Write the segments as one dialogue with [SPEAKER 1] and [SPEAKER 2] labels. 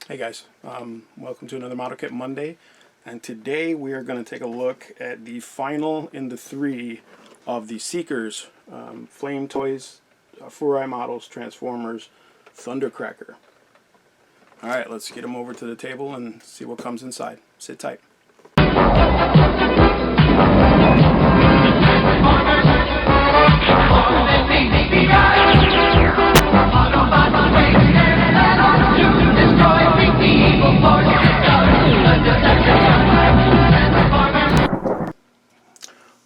[SPEAKER 1] Hey guys, welcome to another Model Kit Monday, and today we are going to take a look at the final in the three of the Seekers Flame Toys, Furai Models, Transformers, Thundercracker. Alright, let's get them over to the table and see what comes inside. Sit tight.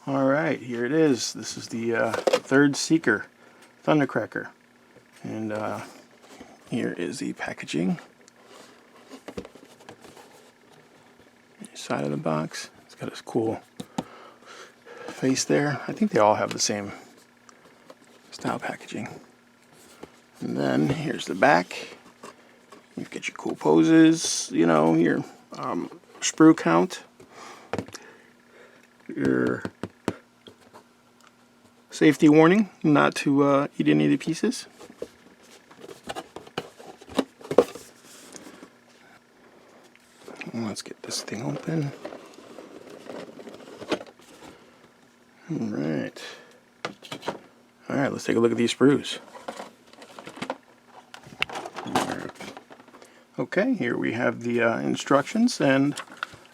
[SPEAKER 1] Alright, here it is. This is the third Seeker, Thundercracker. And here is the packaging. Side of the box. It's got this cool face there. I think they all have the same style packaging. And then here's the back. You get your cool poses, you know, your sprue count, your safety warning not to eat any of the pieces. Let's get this thing open. Alright. Alright, let's take a look at these sprues. Okay, here we have the instructions, and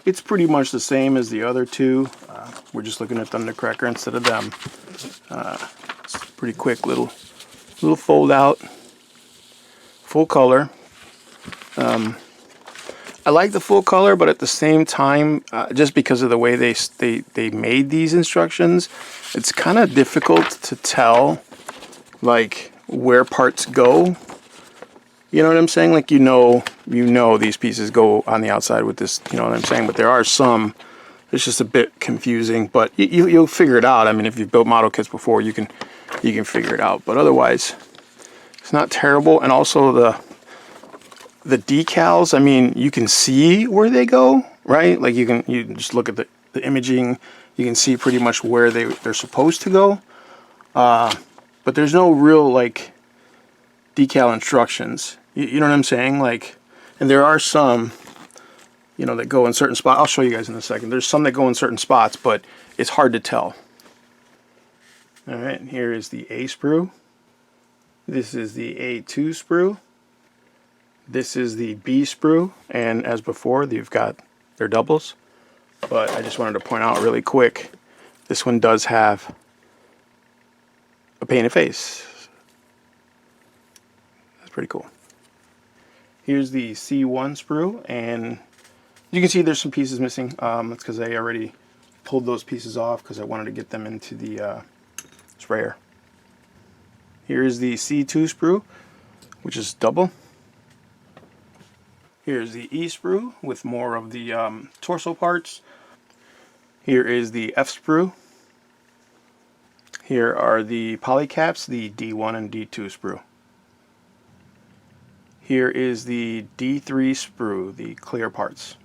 [SPEAKER 1] it's pretty much the same as the other two. We're just looking at Thundercracker instead of them. It's pretty quick little fold out, full color. I like the full color, but at the same time, just because of the way they made these instructions, it's kind of difficult to tell like where parts go. You know what I'm saying? Like you know these pieces go on the outside with this. You know what I'm saying? But there are some. It's just a bit confusing, but you'll figure it out. I mean, if you've built model kits before, you can figure it out. But otherwise, it's not terrible. And also the decals, I mean, you can see where they go, right? Like you just look at the imaging, you can see pretty much where they're supposed to go. But there's no real like decal instructions. You know what I'm saying? Like, and there are some, you know, that go in certain spots. I'll show you guys in a second. There's some that go in certain spots, but it's hard to tell. All right, here is the A sprue. This is the A2 sprue. This is the B sprue, and as before, you've got their doubles. But I just wanted to point out really quick, this one does have a painted face. That's pretty cool. Here's the C1 sprue, and you can see there's some pieces missing. That's because I already pulled those pieces off because I wanted to get them into the sprayer. Here's the C2 sprue, which is double. Here's the E sprue with more of the torso parts. Here is the F sprue. Here are the polycaps, the D1 and D2 sprue. Here is the D3 sprue, the clear parts.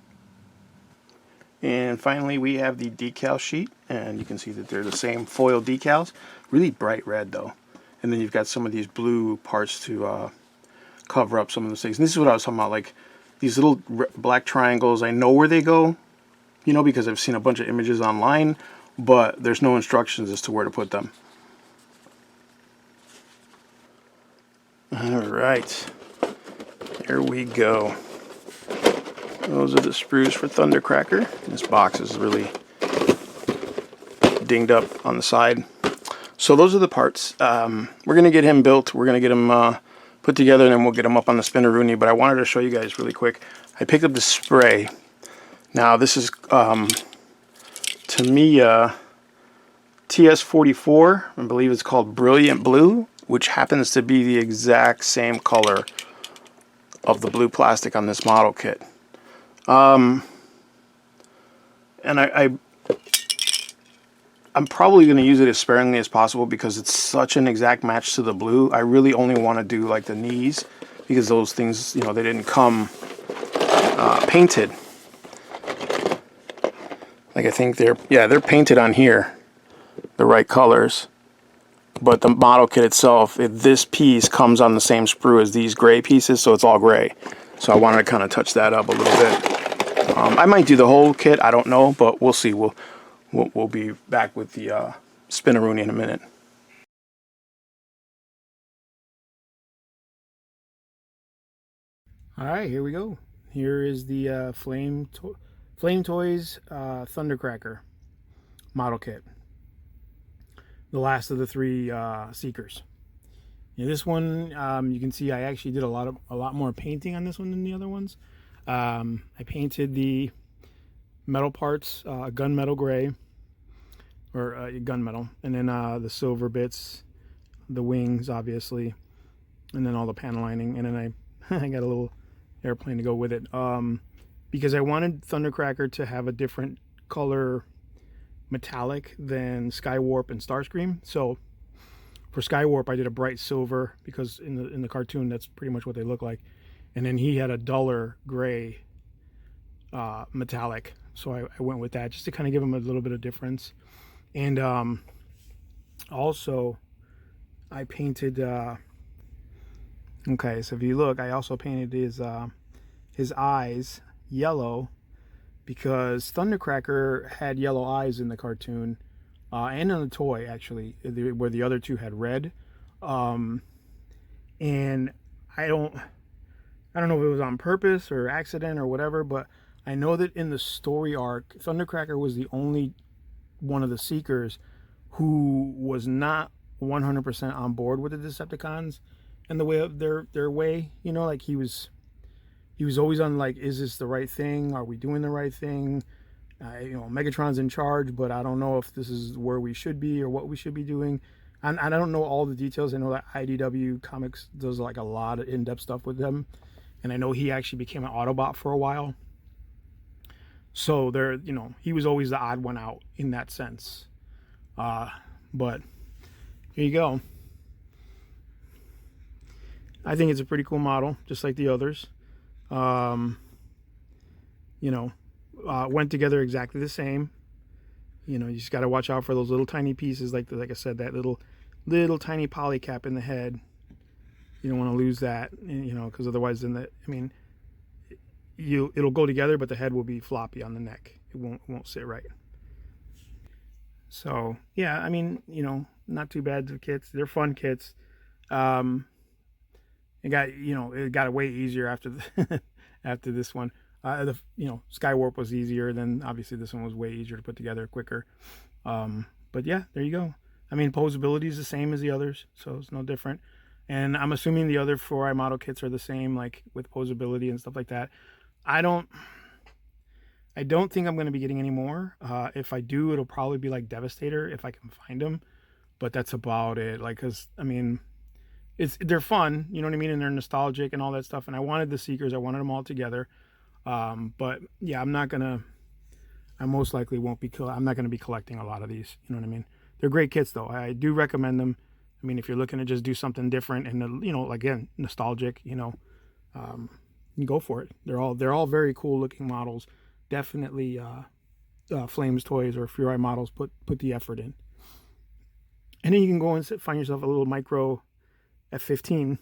[SPEAKER 1] And finally we have the decal sheet, and you can see that they're the same foil decals. Really bright red though. And then you've got some of these blue parts to cover up some of those things. And this is what I was talking about, like these little black triangles. I know where they go, you know, because I've seen a bunch of images online, but there's no instructions as to where to put them. Alright, here we go. Those are the sprues for Thundercracker. This box is really dinged up on the side. So those are the parts. We're going to get him built. We're going to get him put together, and then we'll get him up on the spinneroonie. But I wanted to show you guys really quick. I picked up this spray. Now this is Tamiya TS44. I believe it's called Brilliant Blue, which happens to be the exact same color of the blue plastic on this model kit. And I'm probably going to use it as sparingly as possible because it's such an exact match to the blue. I really only want to do like the knees because those things, you know, they didn't come painted. Like I think they're painted on here, the right colors. But the model kit itself, this piece comes on the same sprue as these gray pieces, so it's all gray. So I wanted to kind of touch that up a little bit. I might do the whole kit. I don't know, but we'll see. We'll be back with the Spinaroonie in a minute. All right, here we go. Here is the Flame Toys Thundercracker model kit. The last of the 3 Seekers. Yeah, this one, you can see I actually did a lot more painting on this one than the other ones. I painted the metal parts gunmetal gray, or gunmetal, and then the silver bits, the wings obviously, and then all the panel lining, and then I got a little airplane to go with it, because I wanted Thundercracker to have a different color metallic than Skywarp and Starscream. So for Skywarp I did a bright silver, because in the cartoon that's pretty much what they look like, and then he had a duller gray metallic, so I went with that just to kind of give him a little bit of difference. And also I painted okay, so if you look, I also painted his eyes yellow, because Thundercracker had yellow eyes in the cartoon, and in the toy actually, where the other 2 had red. And I don't know if it was on purpose or accident or whatever, but I know that in the story arc, Thundercracker was the only one of the Seekers who was not 100% on board with the Decepticons and the way of their way, you know, like he was always on, like, is this the right thing? Are we doing the right thing? You know, Megatron's in charge, but I don't know if this is where we should be or what we should be doing. And I don't know all the details. I know that IDW Comics does like a lot of in-depth stuff with them, and I know he actually became an Autobot for a while. So there, you know, he was always the odd one out in that sense. But here you go. I think it's a pretty cool model, just like the others. You know, went together exactly the same. You know, you just got to watch out for those little tiny pieces, like I said, that little tiny poly cap in the head. You don't want to lose that, you know, because otherwise, then it'll go together, but the head will be floppy on the neck. It won't sit right. So yeah, I mean, you know, not too bad. The kits, they're fun kits. It got way easier after after this one. Skywarp was easier, then obviously this one was way easier to put together, quicker. But yeah, there you go. I mean, posability is the same as the others, so it's no different. And I'm assuming the other 4i model kits are the same, like with posability and stuff like that. I don't think I'm going to be getting any more. If I do, it'll probably be like Devastator if I can find them. But that's about it. Like, cause I mean, they're fun, you know what I mean, and they're nostalgic and all that stuff. And I wanted the Seekers, I wanted them all together. But yeah, I most likely won't be. I'm not gonna be collecting a lot of these. You know what I mean? They're great kits though. I do recommend them. I mean, if you're looking to just do something different and, you know, again, nostalgic, you know, you go for it. They're all very cool looking models. Definitely Flames Toys or Furai models put the effort in. And then you can go and find yourself a little micro F-15,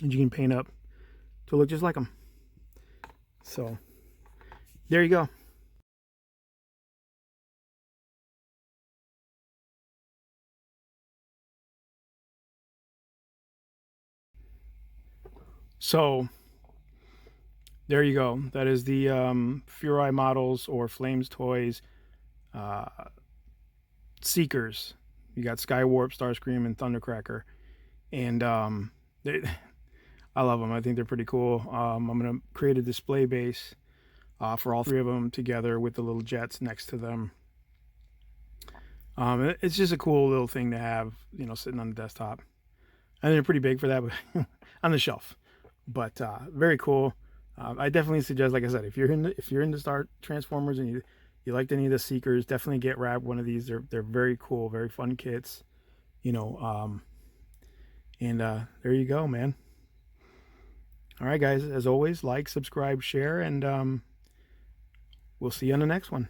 [SPEAKER 1] and you can paint up to look just like them. So there you go. So there you go. That is the Furai models or Flames Toys Seekers. You got Skywarp, Starscream, and Thundercracker. And I love them. I think they're pretty cool. I'm going to create a display base for all 3 of them together with the little jets next to them. It's just a cool little thing to have, you know, sitting on the desktop. I think they're pretty big for that, but on the shelf. But very cool. I definitely suggest, like I said, if you're into Star Transformers and you liked any of the Seekers, definitely grab one of these. They're very cool, very fun kits. You know, and there you go, man. All right, guys, as always, like, subscribe, share, and we'll see you on the next one.